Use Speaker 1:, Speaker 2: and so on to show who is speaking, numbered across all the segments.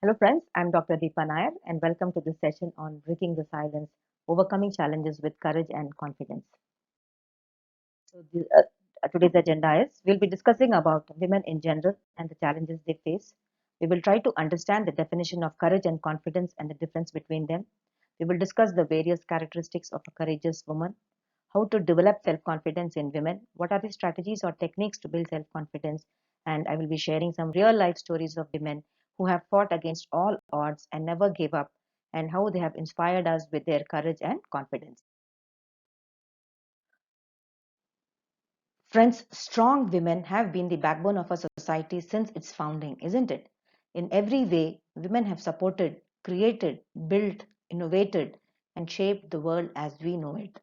Speaker 1: Hello friends, I'm Dr. Deepa Nair and welcome to this session on Breaking the Silence, Overcoming Challenges with Courage and Confidence. Today's agenda is we'll be discussing about women in general and the challenges they face. We will try to understand the definition of courage and confidence and the difference between them. We will discuss the various characteristics of a courageous woman, how to develop self-confidence in women, what are the strategies or techniques to build self-confidence, and I will be sharing some real life stories of women who have fought against all odds and never gave up, and how they have inspired us with their courage and confidence. Friends, strong women have been the backbone of our society since its founding, isn't it? In every way, women have supported, created, built, innovated, and shaped the world as we know it.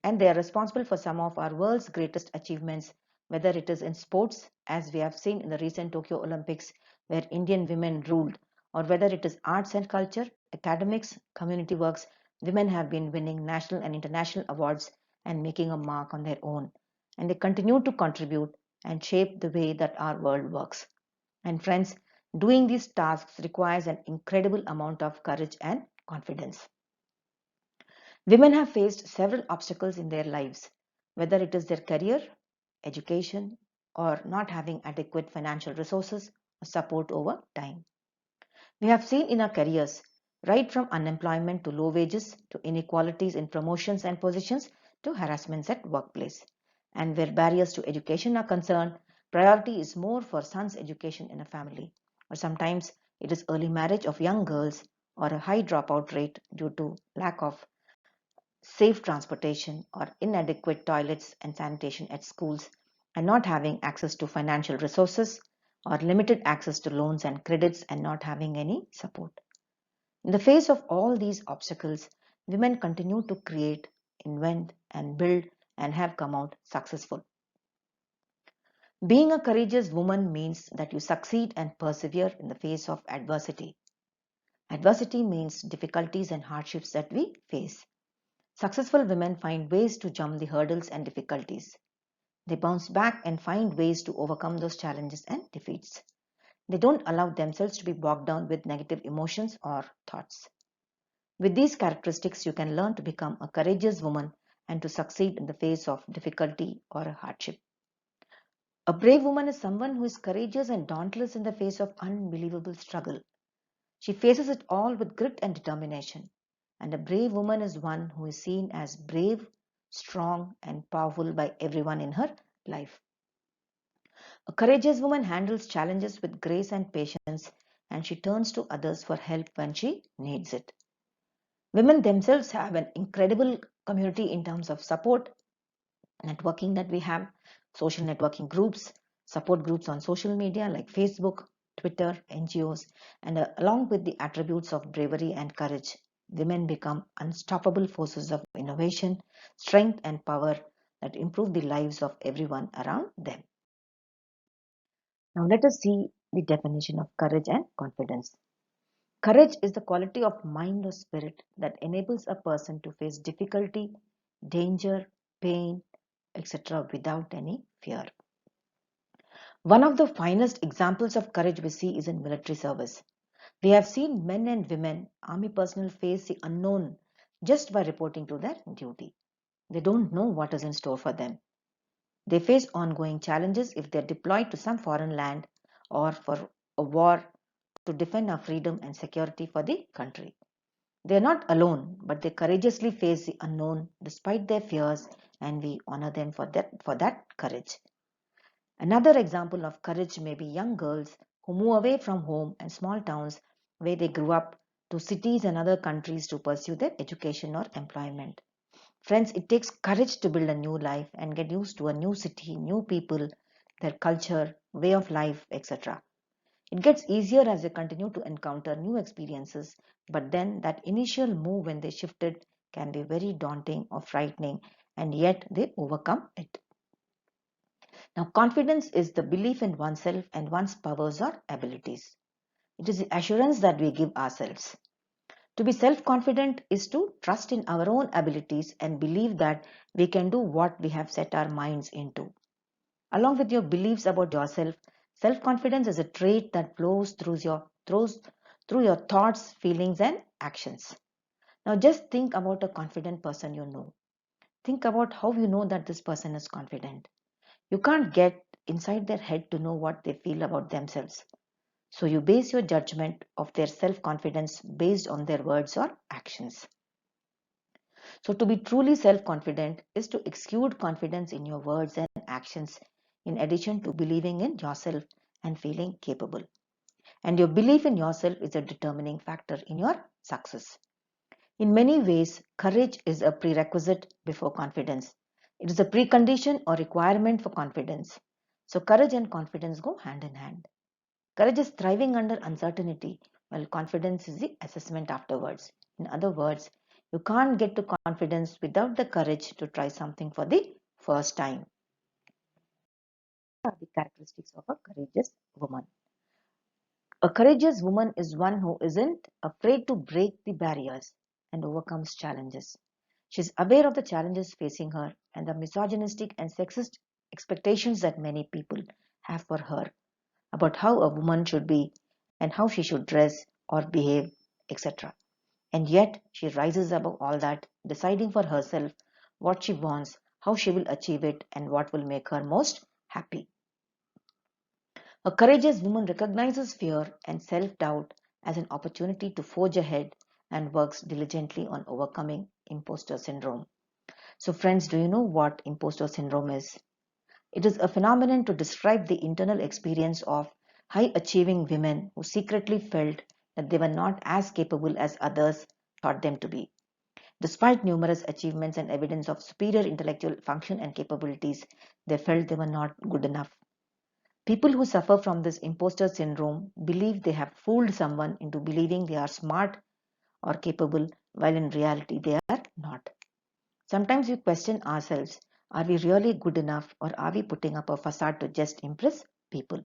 Speaker 1: And they are responsible for some of our world's greatest achievements, whether it is in sports, as we have seen in the recent Tokyo Olympics, where Indian women ruled, or whether it is arts and culture, academics, community works, women have been winning national and international awards and making a mark on their own. And they continue to contribute and shape the way that our world works. And friends, doing these tasks requires an incredible amount of courage and confidence. Women have faced several obstacles in their lives, whether it is their career, education, or not having adequate financial resources or support over time. We have seen in our careers, right from unemployment to low wages to inequalities in promotions and positions to harassments at workplace. And where barriers to education are concerned, priority is more for sons' education in a family, or sometimes it is early marriage of young girls or a high dropout rate due to lack of safe transportation or inadequate toilets and sanitation at schools, and not having access to financial resources or limited access to loans and credits and not having any support. In the face of all these obstacles, women continue to create, invent, and build and have come out successful. Being a courageous woman means that you succeed and persevere in the face of adversity. Adversity means difficulties and hardships that we face. Successful women find ways to jump the hurdles and difficulties. They bounce back and find ways to overcome those challenges and defeats. They don't allow themselves to be bogged down with negative emotions or thoughts. With these characteristics, you can learn to become a courageous woman and to succeed in the face of difficulty or a hardship. A brave woman is someone who is courageous and dauntless in the face of unbelievable struggle. She faces it all with grit and determination. And a brave woman is one who is seen as brave, strong, and powerful by everyone in her life. A courageous woman handles challenges with grace and patience, and she turns to others for help when she needs it. Women themselves have an incredible community in terms of support, networking that we have, social networking groups, support groups on social media like Facebook, Twitter, NGOs, and along with the attributes of bravery and courage, women become unstoppable forces of innovation, strength, and power that improve the lives of everyone around them. Now, let us see the definition of courage and confidence. Courage is the quality of mind or spirit that enables a person to face difficulty, danger, pain, etc., without any fear. One of the finest examples of courage we see is in military service. We have seen men and women, army personnel, face the unknown just by reporting to their duty. They don't know what is in store for them. They face ongoing challenges if they are deployed to some foreign land or for a war to defend our freedom and security for the country. They are not alone, but they courageously face the unknown despite their fears, and we honor them for that courage. Another example of courage may be young girls who move away from home and small towns where they grew up to cities and other countries to pursue their education or employment. Friends, it takes courage to build a new life and get used to a new city, new people, their culture, way of life, etc. It gets easier as they continue to encounter new experiences, but then that initial move when they shifted can be very daunting or frightening, and yet they overcome it. Now, confidence is the belief in oneself and one's powers or abilities. It is the assurance that we give ourselves. To be self confident is to trust in our own abilities and believe that we can do what we have set our minds into. Along with your beliefs about yourself, self confidence is a trait that flows through your thoughts, feelings, and actions. Now, just think about a confident person you know. Think about how you know that this person is confident. You can't get inside their head to know what they feel about themselves. So, you base your judgment of their self confidence based on their words or actions. So, to be truly self confident is to exude confidence in your words and actions, in addition to believing in yourself and feeling capable. And your belief in yourself is a determining factor in your success. In many ways, courage is a prerequisite before confidence. It is a precondition or requirement for confidence. So, courage and confidence go hand in hand. Courage is thriving under uncertainty, while confidence is the assessment afterwards. In other words, you can't get to confidence without the courage to try something for the first time. What are the characteristics of a courageous woman? A courageous woman is one who isn't afraid to break the barriers and overcomes challenges. She is aware of the challenges facing her and the misogynistic and sexist expectations that many people have for her about how a woman should be and how she should dress or behave, etc. And yet she rises above all that, deciding for herself what she wants, how she will achieve it, and what will make her most happy. A courageous woman recognizes fear and self doubt as an opportunity to forge ahead and works diligently on overcoming imposter syndrome. So, friends, do you know what imposter syndrome is? It is a phenomenon to describe the internal experience of high achieving women who secretly felt that they were not as capable as others thought them to be. Despite numerous achievements and evidence of superior intellectual function and capabilities, they felt they were not good enough. People who suffer from this imposter syndrome believe they have fooled someone into believing they are smart or capable, while in reality they are not. Sometimes we question ourselves, are we really good enough or are we putting up a facade to just impress people?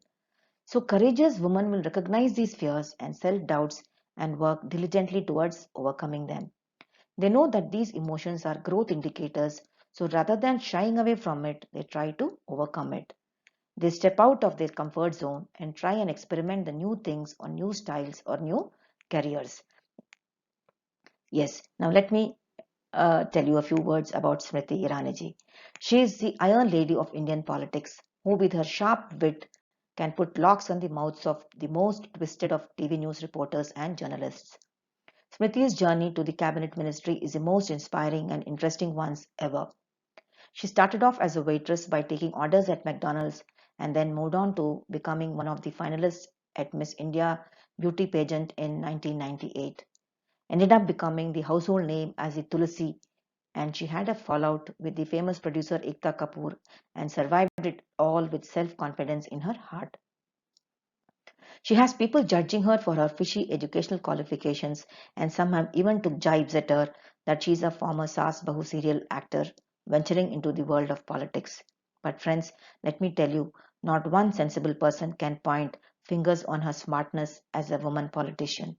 Speaker 1: So, courageous women will recognize these fears and self doubts and work diligently towards overcoming them. They know that these emotions are growth indicators, so rather than shying away from it, they try to overcome it. They step out of their comfort zone and try and experiment the new things or new styles or new careers. Yes, now let me tell you a few words about Smriti Irani. She is the Iron Lady of Indian politics, who with her sharp wit can put locks on the mouths of the most twisted of TV news reporters and journalists. Smriti's journey to the cabinet ministry is the most inspiring and interesting one ever. She started off as a waitress by taking orders at McDonald's and then moved on to becoming one of the finalists at Miss India beauty pageant in 1998. Ended up becoming the household name as the Tulsi, and she had a fallout with the famous producer Ekta Kapoor and survived it all with self-confidence in her heart. She has people judging her for her fishy educational qualifications, and some have even took jibes at her that she is a former Saas Bahu serial actor venturing into the world of politics. But friends, let me tell you, not one sensible person can point fingers on her smartness as a woman politician.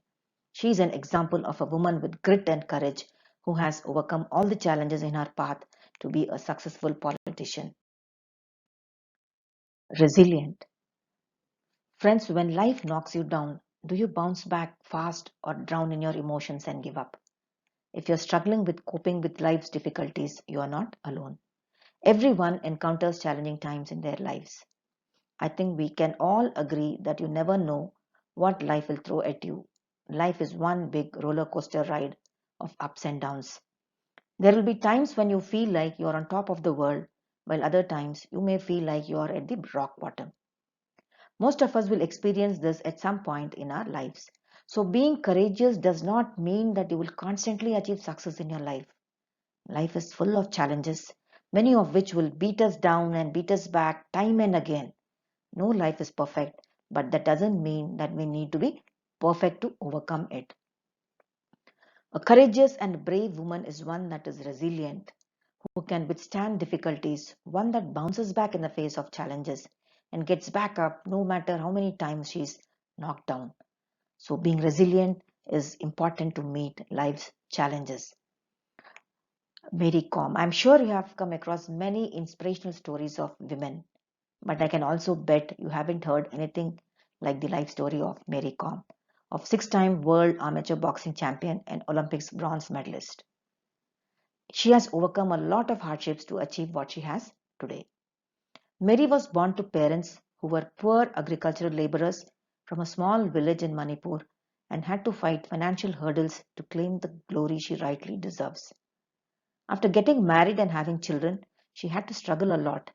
Speaker 1: She is an example of a woman with grit and courage who has overcome all the challenges in her path to be a successful politician. Resilient. Friends, when life knocks you down, do you bounce back fast or drown in your emotions and give up? If you're struggling with coping with life's difficulties, you are not alone. Everyone encounters challenging times in their lives. I think we can all agree that you never know what life will throw at you. Life is one big roller coaster ride of ups and downs. There will be times when you feel like you are on top of the world, while other times you may feel like you are at the rock bottom. Most of us will experience this at some point in our lives. So, being courageous does not mean that you will constantly achieve success in your life. Life is full of challenges, many of which will beat us down and beat us back time and again. No life is perfect, but that doesn't mean that we need to be perfect to overcome it. A courageous and brave woman is one that is resilient, who can withstand difficulties, one that bounces back in the face of challenges and gets back up no matter how many times she's knocked down. So, being resilient is important to meet life's challenges. Mary Kom. I'm sure you have come across many inspirational stories of women, but I can also bet you haven't heard anything like the life story of Mary Kom. of six-time world amateur boxing champion and Olympics bronze medalist. She has overcome a lot of hardships to achieve what she has today. Mary was born to parents who were poor agricultural laborers from a small village in Manipur and had to fight financial hurdles to claim the glory she rightly deserves. After getting married and having children, she had to struggle a lot.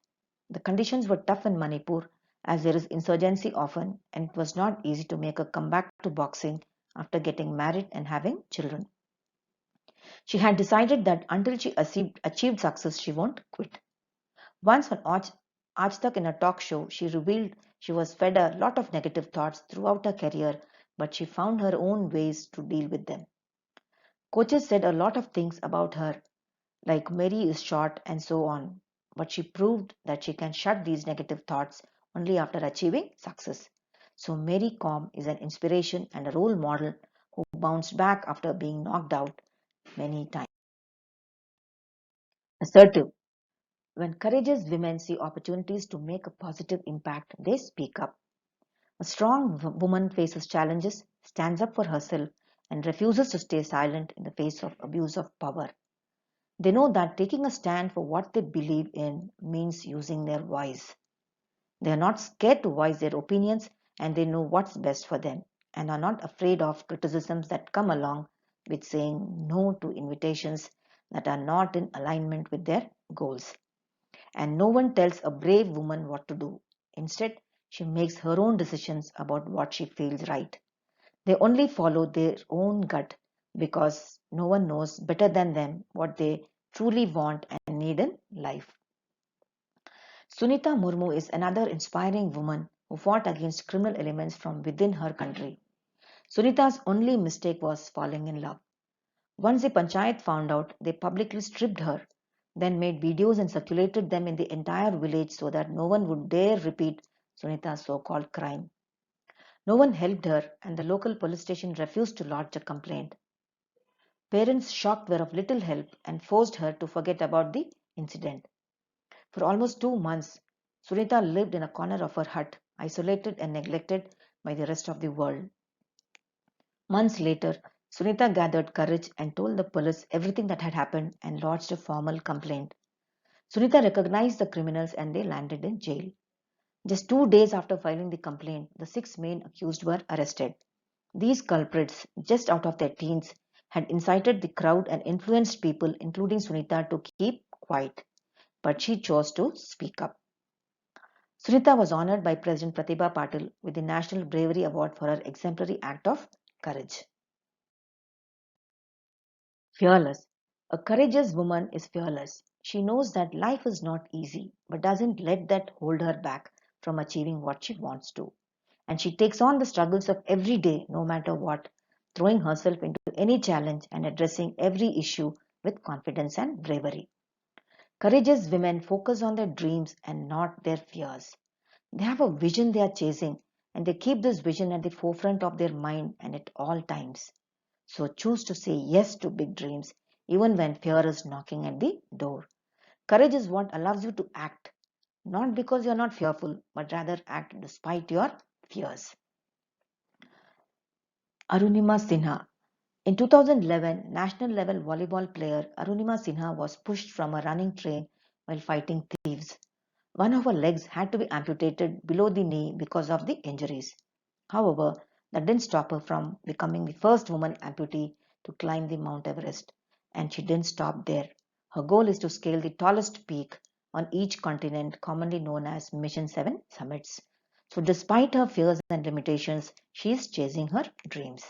Speaker 1: The conditions were tough in Manipur as there is insurgency often, and it was not easy to make a comeback to boxing after getting married and having children. She had decided that until she achieved success, she won't quit. Once on Aaj Tak in a talk show, she revealed she was fed a lot of negative thoughts throughout her career, but she found her own ways to deal with them. Coaches said a lot of things about her, like Mary is short and so on, but she proved that she can shut these negative thoughts only after achieving success. So Mary Kom is an inspiration and a role model who bounced back after being knocked out many times. Assertive. When courageous women see opportunities to make a positive impact, they speak up. A strong woman faces challenges, stands up for herself, and refuses to stay silent in the face of abuse of power. They know that taking a stand for what they believe in means using their voice. They are not scared to voice their opinions and they know what's best for them and are not afraid of criticisms that come along with saying no to invitations that are not in alignment with their goals. And no one tells a brave woman what to do. Instead, she makes her own decisions about what she feels right. They only follow their own gut because no one knows better than them what they truly want and need in life. Sunita Murmu is another inspiring woman who fought against criminal elements from within her country. Sunita's only mistake was falling in love. Once the panchayat found out, they publicly stripped her, then made videos and circulated them in the entire village so that no one would dare repeat Sunita's so-called crime. No one helped her, and the local police station refused to lodge a complaint. Parents, shocked, were of little help and forced her to forget about the incident. For almost 2 months, Sunita lived in a corner of her hut, isolated and neglected by the rest of the world. Months later, Sunita gathered courage and told the police everything that had happened and lodged a formal complaint. Sunita recognized the criminals and they landed in jail. Just 2 days after filing the complaint, the six main accused were arrested. These culprits, just out of their teens, had incited the crowd and influenced people, including Sunita, to keep quiet. But she chose to speak up. Sunita was honored by President Pratibha Patil with the National Bravery Award for her exemplary act of courage. Fearless. A courageous woman is fearless. She knows that life is not easy, but doesn't let that hold her back from achieving what she wants to. And she takes on the struggles of every day, no matter what, throwing herself into any challenge and addressing every issue with confidence and bravery. Courageous women focus on their dreams and not their fears. They have a vision they are chasing, and they keep this vision at the forefront of their mind and at all times. So choose to say yes to big dreams, even when fear is knocking at the door. Courage is what allows you to act, not because you are not fearful, but rather act despite your fears. Arunima Sinha. In 2011, national level volleyball player Arunima Sinha was pushed from a running train while fighting thieves. One of her legs had to be amputated below the knee because of the injuries. However, that didn't stop her from becoming the first woman amputee to climb the Mount Everest. And she didn't stop there. Her goal is to scale the tallest peak on each continent, commonly known as Mission 7 summits. So, despite her fears and limitations, she is chasing her dreams.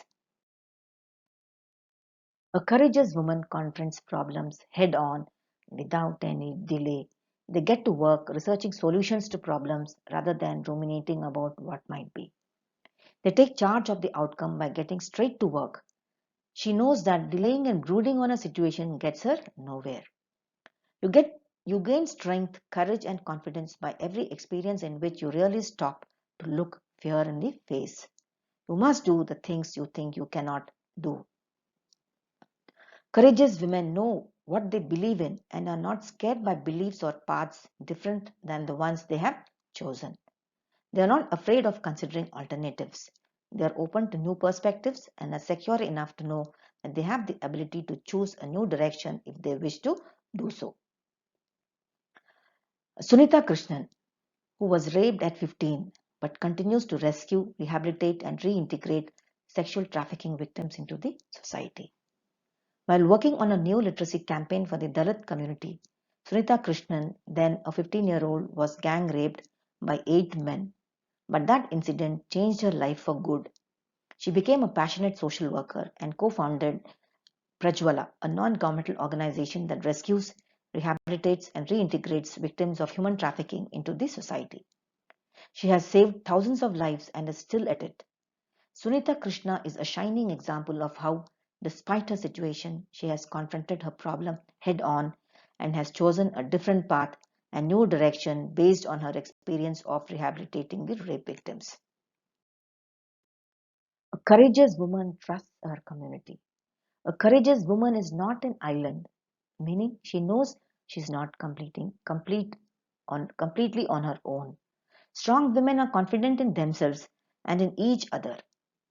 Speaker 1: A courageous woman confronts problems head on without any delay. They get to work researching solutions to problems rather than ruminating about what might be. They take charge of the outcome by getting straight to work. She knows that delaying and brooding on a situation gets her nowhere. You gain strength, courage, and confidence by every experience in which you really stop to look fear in the face. You must do the things you think you cannot do. Courageous women know what they believe in and are not scared by beliefs or paths different than the ones they have chosen. They are not afraid of considering alternatives. They are open to new perspectives and are secure enough to know that they have the ability to choose a new direction if they wish to do so. Sunita Krishnan, who was raped at 15 but continues to rescue, rehabilitate, and reintegrate sexual trafficking victims into the society. While working on a new literacy campaign for the Dalit community, Sunita Krishnan, then a 15-year-old, was gang raped by 8 men, but that incident changed her life for good. She became a passionate social worker and co-founded Prajwala, a non-governmental organization that rescues, rehabilitates, and reintegrates victims of human trafficking into the society. She has saved thousands of lives and is still at it. Sunita Krishna is a shining example of how, despite her situation, she has confronted her problem head on and has chosen a different path and new direction based on her experience of rehabilitating the rape victims. A courageous woman trusts her community. A courageous woman is not an island, meaning she knows she's not completely on her own. Strong women are confident in themselves and in each other,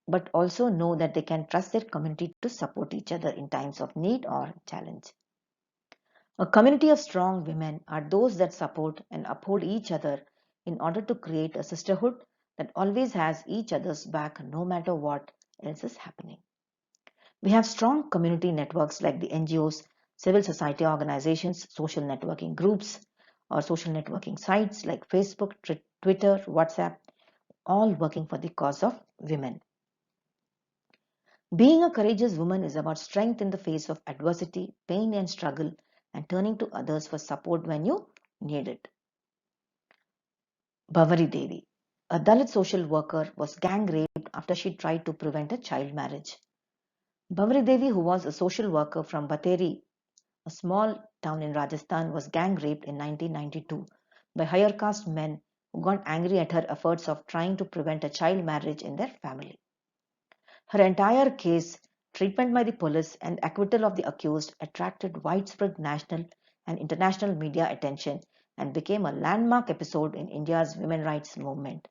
Speaker 1: but also know that they can trust their community to support each other in times of need or challenge. A community of strong women are those that support and uphold each other in order to create a sisterhood that always has each other's back no matter what else is happening. We have strong community networks like the NGOs, civil society organizations, social networking groups, or social networking sites like Facebook, Twitter, WhatsApp, all working for the cause of women. Being a courageous woman is about strength in the face of adversity, pain, and struggle, and turning to others for support when you need it. Bhavari Devi, a Dalit social worker, was gang raped after she tried to prevent a child marriage. Bhavari Devi, who was a social worker from Bateri, a small town in Rajasthan, was gang raped in 1992 by higher caste men who got angry at her efforts of trying to prevent a child marriage in their family. Her entire case, treatment by the police, and acquittal of the accused attracted widespread national and international media attention and became a landmark episode in India's women's rights movement.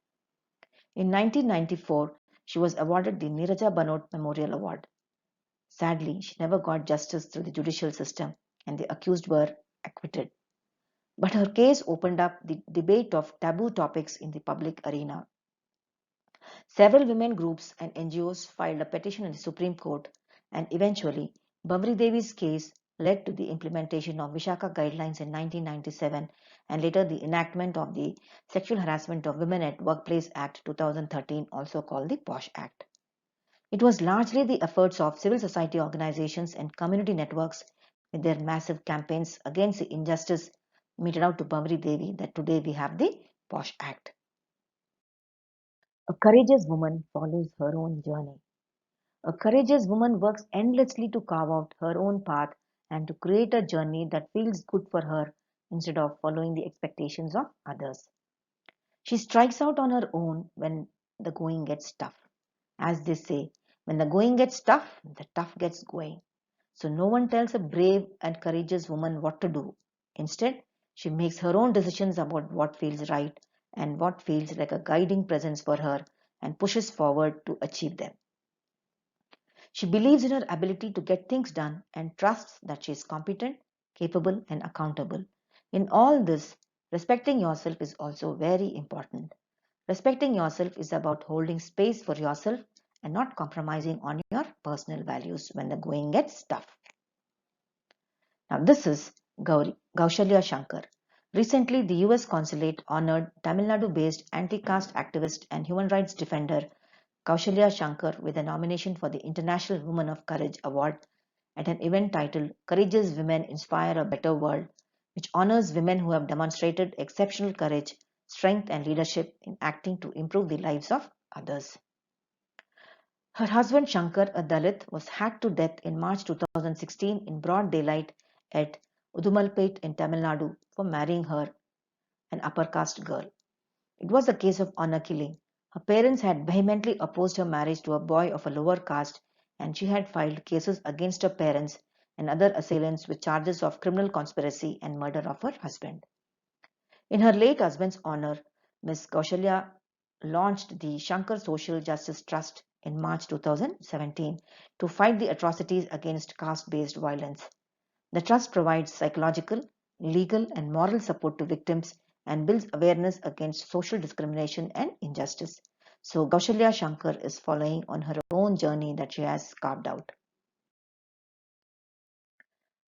Speaker 1: In 1994, she was awarded the Neeraja Banot Memorial Award. Sadly, she never got justice through the judicial system and the accused were acquitted. But her case opened up the debate of taboo topics in the public arena. Several women groups and NGOs filed a petition in the Supreme Court, and eventually, Bhavri Devi's case led to the implementation of Vishaka Guidelines in 1997 and later the enactment of the Sexual Harassment of Women at Workplace Act 2013, also called the POSH Act. It was largely the efforts of civil society organizations and community networks with their massive campaigns against the injustice meted out to Bhavri Devi that today we have the POSH Act. A courageous woman follows her own journey. A courageous woman works endlessly to carve out her own path and to create a journey that feels good for her instead of following the expectations of others. She strikes out on her own when the going gets tough. As they say, when the going gets tough, the tough gets going. So no one tells a brave and courageous woman what to do. Instead, she makes her own decisions about what feels right and what feels like a guiding presence for her and pushes forward to achieve them. She believes in her ability to get things done and trusts that she is competent, capable, and accountable. In all this, respecting yourself is also very important. Respecting yourself is about holding space for yourself and not compromising on your personal values when the going gets tough. Now, this is Gaushalya Shankar. Recently, the US Consulate honored Tamil Nadu based anti caste activist and human rights defender Kaushalya Shankar with a nomination for the International Woman of Courage Award at an event titled Courageous Women Inspire a Better World, which honors women who have demonstrated exceptional courage, strength, and leadership in acting to improve the lives of others. Her husband Shankar, a Dalit, was hacked to death in March 2016 in broad daylight at Udumalpet in Tamil Nadu for marrying her, an upper caste girl. It was a case of honor killing. Her parents had vehemently opposed her marriage to a boy of a lower caste, and she had filed cases against her parents and other assailants with charges of criminal conspiracy and murder of her husband. In her late husband's honor, Ms. Kaushalya launched the Shankar Social Justice Trust in March 2017 to fight the atrocities against caste-based violence. The trust provides psychological, legal, and moral support to victims and builds awareness against social discrimination and injustice. So, Kaushalya Shankar is following on her own journey that she has carved out.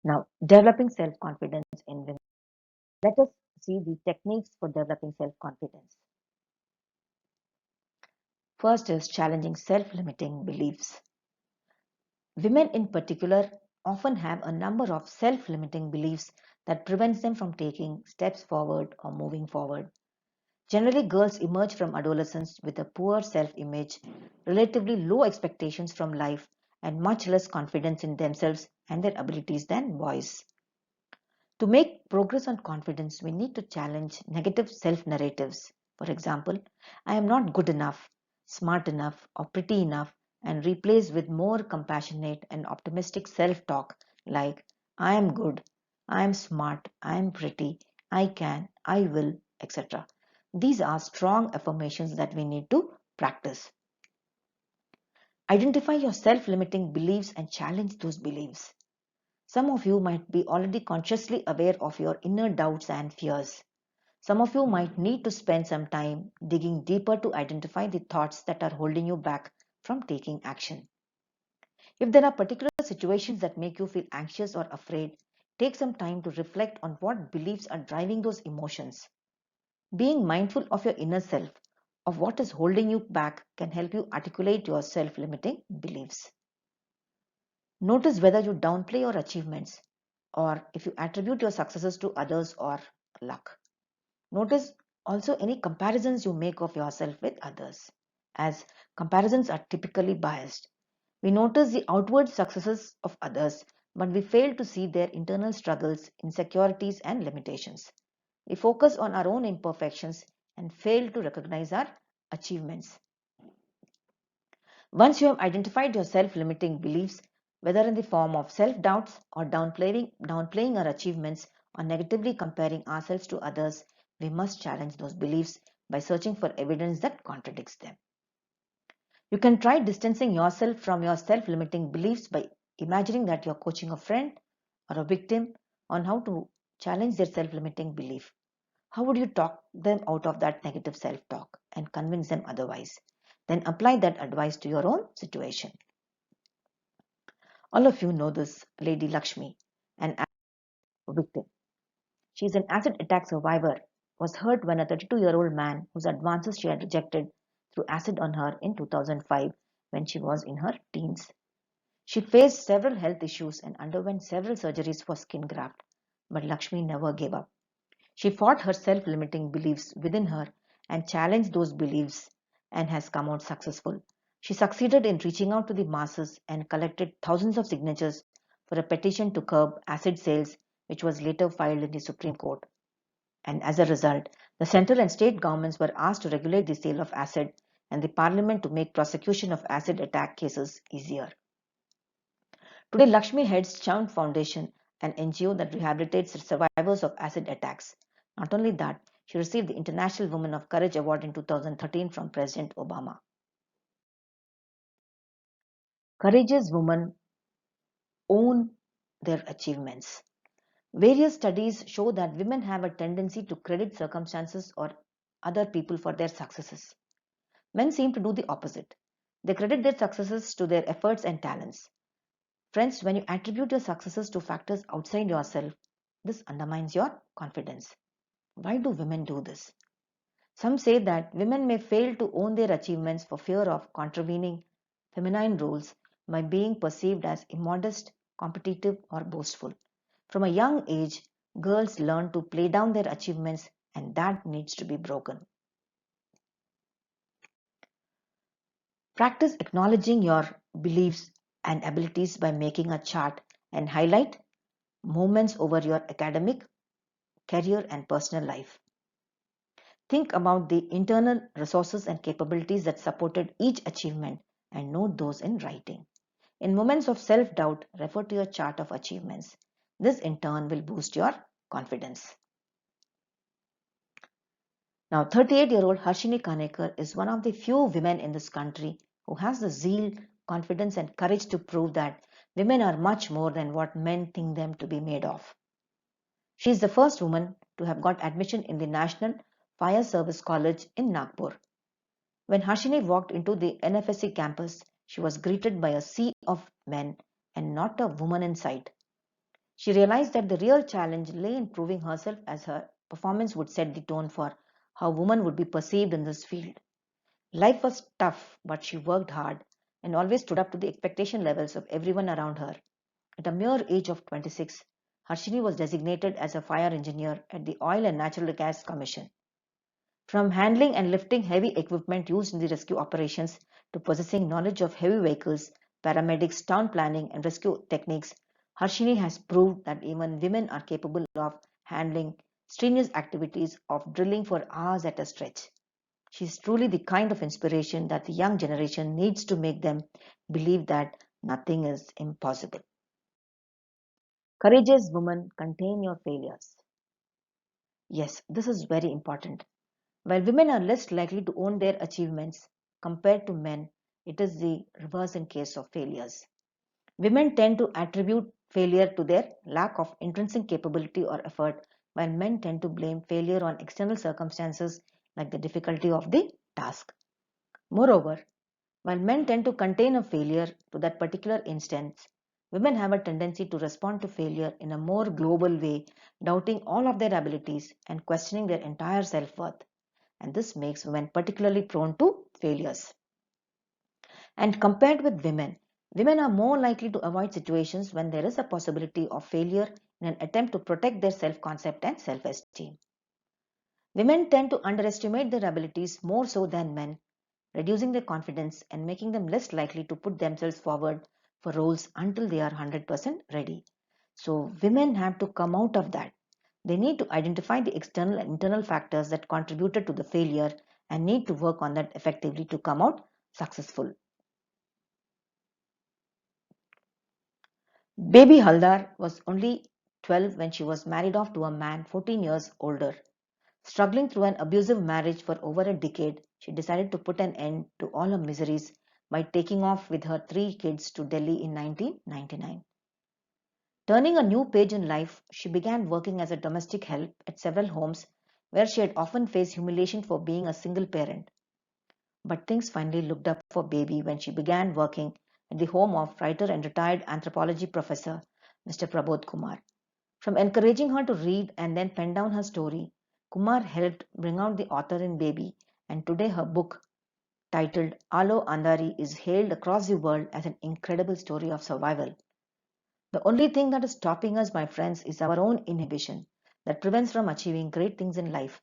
Speaker 1: Now, developing self confidence in women. Let us see the techniques for developing self confidence. First is challenging self limiting beliefs. Women in particular often have a number of self limiting beliefs that prevents them from taking steps forward or moving forward. Generally, girls emerge from adolescence with a poor self image, relatively low expectations from life, and much less confidence in themselves and their abilities than boys. To make progress on confidence, we need to challenge negative self narratives. For example, I am not good enough, smart enough, or pretty enough, and replace with more compassionate and optimistic self talk like I am good, I am smart, I am pretty, I can, I will, etc. These are strong affirmations that we need to practice. Identify your self limiting beliefs and challenge those beliefs. Some of you might be already consciously aware of your inner doubts and fears. Some of you might need to spend some time digging deeper to identify the thoughts that are holding you back from taking action. If there are particular situations that make you feel anxious or afraid, take some time to reflect on what beliefs are driving those emotions. Being mindful of your inner self, of what is holding you back, can help you articulate your self limiting beliefs. Notice whether you downplay your achievements or if you attribute your successes to others or luck. Notice also any comparisons you make of yourself with others, as comparisons are typically biased. We notice the outward successes of others, but we fail to see their internal struggles, insecurities, and limitations. We focus on our own imperfections and fail to recognize our achievements. Once you have identified your self limiting beliefs, whether in the form of self doubts or downplaying our achievements or negatively comparing ourselves to others, we must challenge those beliefs by searching for evidence that contradicts them. You can try distancing yourself from your self limiting beliefs by imagining that you're coaching a friend or a victim on how to challenge their self limiting belief. How would you talk them out of that negative self talk and convince them otherwise? Then apply that advice to your own situation. All of you know this Lady Lakshmi, an victim. She is an acid attack survivor, was hurt when a 32-year-old man whose advances she had rejected threw acid on her in 2005 when she was in her teens. She faced several health issues and underwent several surgeries for skin graft, but Lakshmi never gave up. She fought her self-limiting beliefs within her and challenged those beliefs and has come out successful. She succeeded in reaching out to the masses and collected thousands of signatures for a petition to curb acid sales, which was later filed in the Supreme Court. And as a result, the central and state governments were asked to regulate the sale of acid and the parliament to make prosecution of acid attack cases easier. Today, Lakshmi heads Chand Foundation, an NGO that rehabilitates survivors of acid attacks. Not only that, she received the International Women of Courage Award in 2013 from President Obama. Courageous women own their achievements. Various studies show that women have a tendency to credit circumstances or other people for their successes. Men seem to do the opposite. They credit their successes to their efforts and talents. Friends, when you attribute your successes to factors outside yourself, this undermines your confidence. Why do women do this? Some say that women may fail to own their achievements for fear of contravening feminine roles by being perceived as immodest, competitive, or boastful. From a young age, girls learn to play down their achievements, and that needs to be broken. Practice acknowledging your beliefs and abilities by making a chart and highlight moments over your academic, career, and personal life. Think about the internal resources and capabilities that supported each achievement and note those in writing. In moments of self doubt, refer to your chart of achievements. This in turn will boost your confidence. Now, 38-year-old Harshini Kanekar is one of the few women in this country who has the zeal, confidence, and courage to prove that women are much more than what men think them to be made of. She is the first woman to have got admission in the National Fire Service College in Nagpur. When Harshini walked into the NFSC campus, she was greeted by a sea of men and not a woman in sight. She realized that the real challenge lay in proving herself, as her performance would set the tone for how women would be perceived in this field. Life was tough, but she worked hard and always stood up to the expectation levels of everyone around her. At a mere age of 26, Harshini was designated as a fire engineer at the Oil and Natural Gas Commission. From handling and lifting heavy equipment used in the rescue operations to possessing knowledge of heavy vehicles, paramedics, town planning, and rescue techniques, Harshini has proved that even women are capable of handling strenuous activities of drilling for hours at a stretch. She is truly the kind of inspiration that the young generation needs to make them believe that nothing is impossible. Courageous woman, contain your failures. Yes, this is very important. While women are less likely to own their achievements compared to men, it is the reverse in case of failures. Women tend to attribute failure to their lack of intrinsic capability or effort, while men tend to blame failure on external circumstances like the difficulty of the task. Moreover, while men tend to contain a failure to that particular instance, women have a tendency to respond to failure in a more global way, doubting all of their abilities and questioning their entire self worth. And this makes women particularly prone to failures. And compared with women, women are more likely to avoid situations when there is a possibility of failure in an attempt to protect their self concept and self esteem. Women tend to underestimate their abilities more so than men, reducing their confidence and making them less likely to put themselves forward for roles until they are 100% ready. So, women have to come out of that. They need to identify the external and internal factors that contributed to the failure and need to work on that effectively to come out successful. Baby Haldar was only 12 when she was married off to a man 14 years older. Struggling through an abusive marriage for over a decade, she decided to put an end to all her miseries by taking off with her three kids to Delhi in 1999. Turning a new page in life, she began working as a domestic help at several homes where she had often faced humiliation for being a single parent. But things finally looked up for Baby when she began working at the home of writer and retired anthropology professor Mr. Prabodh Kumar. From encouraging her to read and then pen down her story, Kumar helped bring out the author in Baby, and today her book, titled Alo Andari, is hailed across the world as an incredible story of survival. The only thing that is stopping us, my friends, is our own inhibition that prevents from achieving great things in life.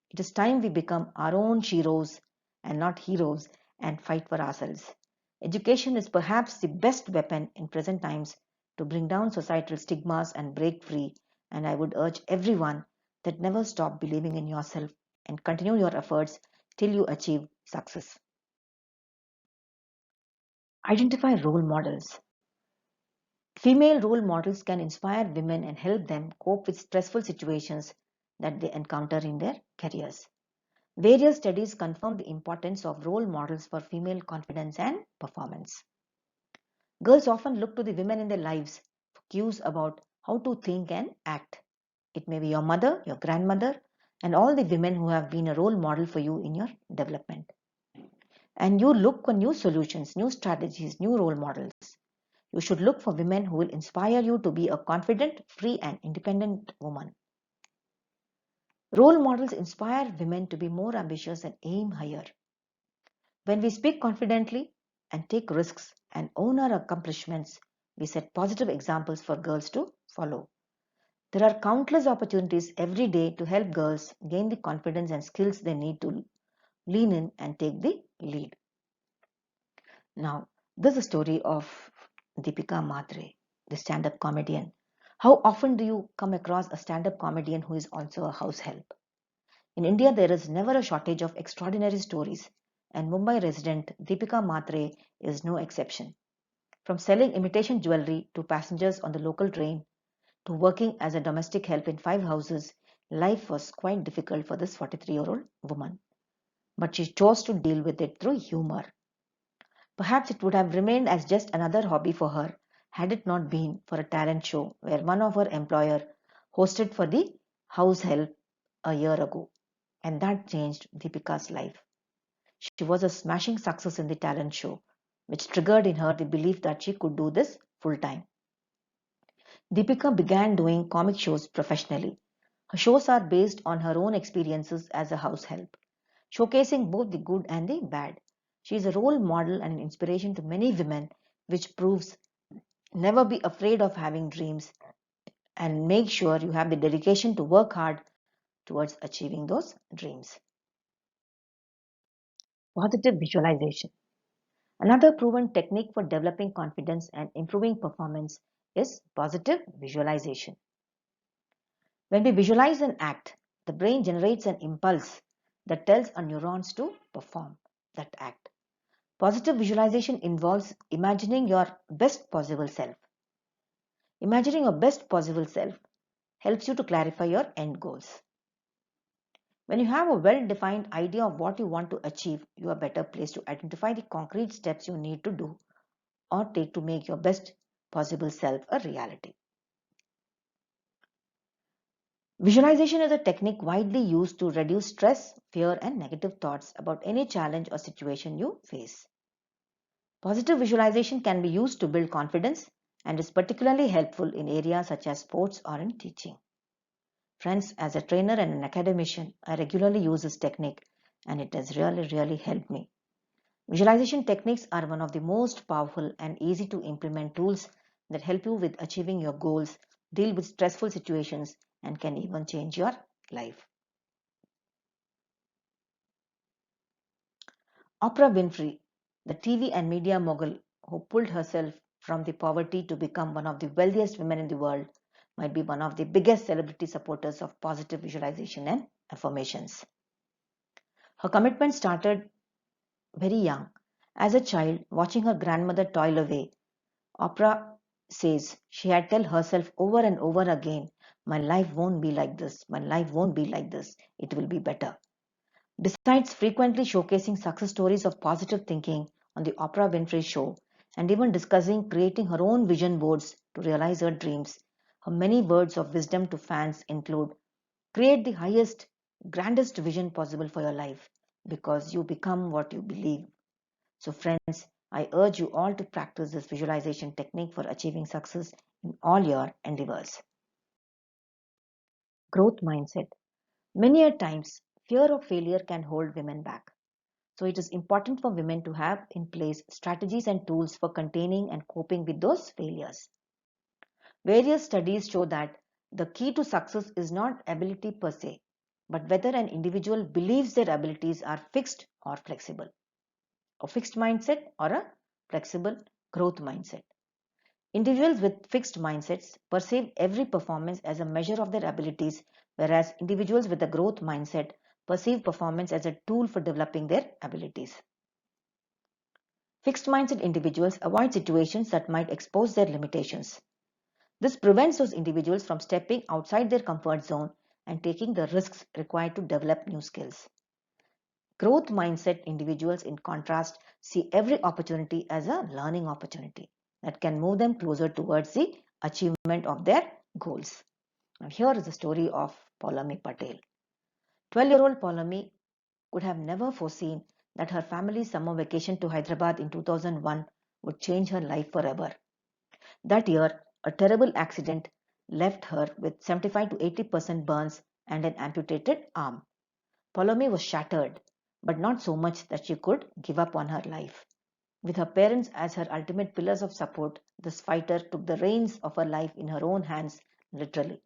Speaker 1: It is time we become our own sheroes and not heroes and fight for ourselves. Education is perhaps the best weapon in present times to bring down societal stigmas and break free, and I would urge everyone that never stop believing in yourself and continue your efforts till you achieve success. Identify role models. Female role models can inspire women and help them cope with stressful situations that they encounter in their careers. Various studies confirm the importance of role models for female confidence and performance. Girls often look to the women in their lives for cues about how to think and act. It may be your mother, your grandmother, and all the women who have been a role model for you in your development. And you look for new solutions, new strategies, new role models. You should look for women who will inspire you to be a confident, free, and independent woman. Role models inspire women to be more ambitious and aim higher. When we speak confidently and take risks and own our accomplishments, we set positive examples for girls to follow. There are countless opportunities every day to help girls gain the confidence and skills they need to lean in and take the lead. Now, this is a story of Deepika Matre, the stand up comedian. How often do you come across a stand up comedian who is also a house help? In India, there is never a shortage of extraordinary stories, and Mumbai resident Deepika Matre is no exception. From selling imitation jewelry to passengers on the local train to working as a domestic help in five houses, Life was quite difficult for this 43-year-old woman, but she chose to deal with it through humor. Perhaps it would have remained as just another hobby for her had it not been for a talent show where one of her employer hosted for the house help a year ago, and that changed Deepika's life. She was a smashing success in the talent show, which triggered in her the belief that she could do this full time. Deepika began doing comic shows professionally. Her shows are based on her own experiences as a house help, showcasing both the good and the bad. She is a role model and an inspiration to many women, which proves never be afraid of having dreams and make sure you have the dedication to work hard towards achieving those dreams. Positive visualization. Another proven technique for developing confidence and improving performance is positive visualization. When we visualize an act, the brain generates an impulse that tells our neurons to perform that act. Positive visualization involves imagining your best possible self. Imagining your best possible self helps you to clarify your end goals. When you have a well-defined idea of what you want to achieve, you are better placed to identify the concrete steps you need to do or take to make your best possible self a reality. Visualization is a technique widely used to reduce stress, fear, and negative thoughts about any challenge or situation you face. Positive visualization can be used to build confidence and is particularly helpful in areas such as sports or in teaching. Friends, as a trainer and an academician, I regularly use this technique and it has really helped me. Visualization techniques are one of the most powerful and easy to implement tools that help you with achieving your goals, deal with stressful situations, and can even change your life. Oprah Winfrey, the TV and media mogul who pulled herself from the poverty to become one of the wealthiest women in the world, might be one of the biggest celebrity supporters of positive visualization and affirmations. Her commitment started very young. As a child, watching her grandmother toil away, Oprah says she had told herself over and over again, my life won't be like this, my life won't be like this, it will be better. Besides frequently showcasing success stories of positive thinking on the Oprah Winfrey Show and even discussing creating her own vision boards to realize her dreams, her many words of wisdom to fans include create the highest, grandest vision possible for your life because you become what you believe. So, friends, I urge you all to practice this visualization technique for achieving success in all your endeavors. Growth mindset. Many a times, fear of failure can hold women back. So it is important for women to have in place strategies and tools for containing and coping with those failures. Various studies show that the key to success is not ability per se, but whether an individual believes their abilities are fixed or flexible. A fixed mindset or a flexible growth mindset. Individuals with fixed mindsets perceive every performance as a measure of their abilities, whereas individuals with a growth mindset perceive performance as a tool for developing their abilities. Fixed mindset individuals avoid situations that might expose their limitations. This prevents those individuals from stepping outside their comfort zone and taking the risks required to develop new skills. Growth mindset individuals, in contrast, see every opportunity as a learning opportunity that can move them closer towards the achievement of their goals. Now, here is the story of Paulami Patel. 12-year-old Paulami could have never foreseen that her family's summer vacation to Hyderabad in 2001 would change her life forever. That year, a terrible accident left her with 75 to 80% burns and an amputated arm. Paulomi was shattered, but not so much that she could give up on her life. With her parents as her ultimate pillars of support, this fighter took the reins of her life in her own hands, literally.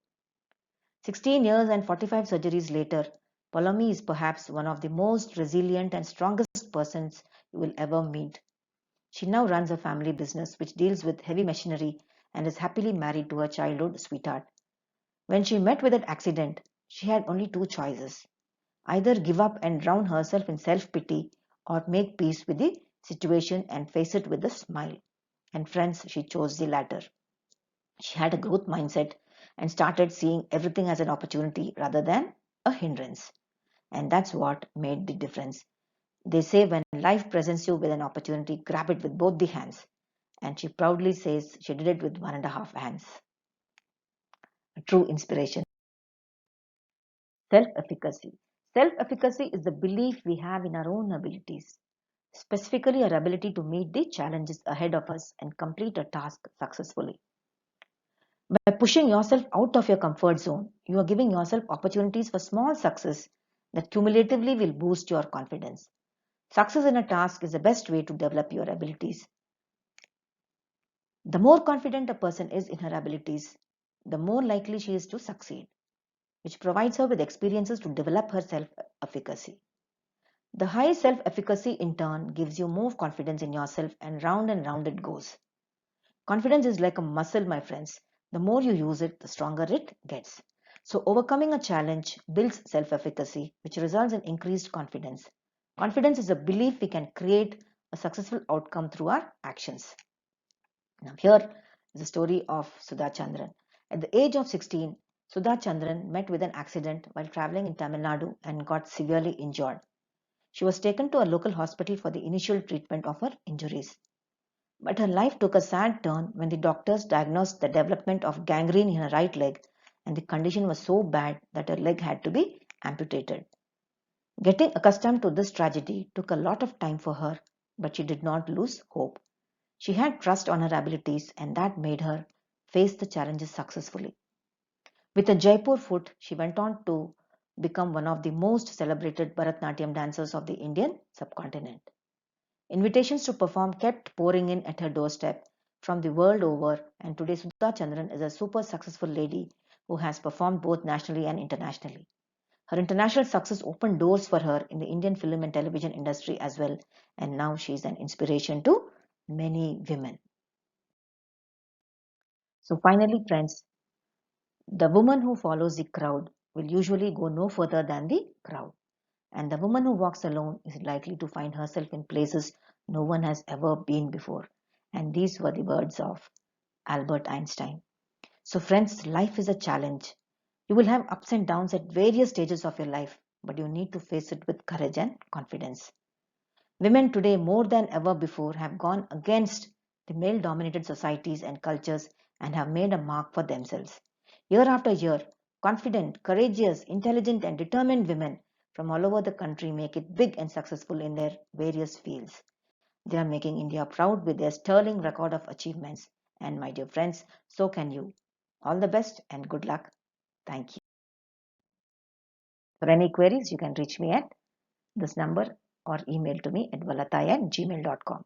Speaker 1: 16 years and 45 surgeries later, Paulomi is perhaps one of the most resilient and strongest persons you will ever meet. She now runs a family business which deals with heavy machinery and is happily married to her childhood sweetheart. When she met with that accident, she had only two choices: either give up and drown herself in self pity or make peace with the situation and face it with a smile. And friends, she chose the latter. She had a growth mindset and started seeing everything as an opportunity rather than a hindrance. And that's what made the difference. They say when life presents you with an opportunity, grab it with both the hands. And she proudly says she did it with 1.5 hands. A true inspiration. Self-efficacy. Self-efficacy is the belief we have in our own abilities, specifically our ability to meet the challenges ahead of us and complete a task successfully. By pushing yourself out of your comfort zone, you are giving yourself opportunities for small success that cumulatively will boost your confidence. Success in a task is the best way to develop your abilities. The more confident a person is in her abilities, the more likely she is to succeed, which provides her with experiences to develop her self efficacy. The high self efficacy in turn gives you more confidence in yourself, and round it goes. Confidence is like a muscle, my friends. The more you use it, the stronger it gets. So, overcoming a challenge builds self efficacy, which results in increased confidence. Confidence is a belief we can create a successful outcome through our actions. Now, here is the story of Sudha Chandran. At the age of 16, Sudha Chandran met with an accident while traveling in Tamil Nadu and got severely injured. She was taken to a local hospital for the initial treatment of her injuries. But her life took a sad turn when the doctors diagnosed the development of gangrene in her right leg, and the condition was so bad that her leg had to be amputated. Getting accustomed to this tragedy took a lot of time for her, but she did not lose hope. She had trust on her abilities, and that made her face the challenges successfully. With a Jaipur foot, she went on to become one of the most celebrated Bharatnatyam dancers of the Indian subcontinent. Invitations to perform kept pouring in at her doorstep from the world over, and today Sudha Chandran is a super successful lady who has performed both nationally and internationally. Her international success opened doors for her in the Indian film and television industry as well, and now she is an inspiration to many women. So, finally, friends, the woman who follows the crowd will usually go no further than the crowd, and the woman who walks alone is likely to find herself in places no one has ever been before. And these were the words of Albert Einstein. So, friends, life is a challenge. You will have ups and downs at various stages of your life, but you need to face it with courage and confidence. Women today, more than ever before, have gone against the male dominated societies and cultures and have made a mark for themselves. Year after year, confident, courageous, intelligent, and determined women from all over the country make it big and successful in their various fields. They are making India proud with their sterling record of achievements. And my dear friends, so can you. All the best and good luck. Thank you. For any queries, you can reach me at this number or email to me at valatai@gmail.com.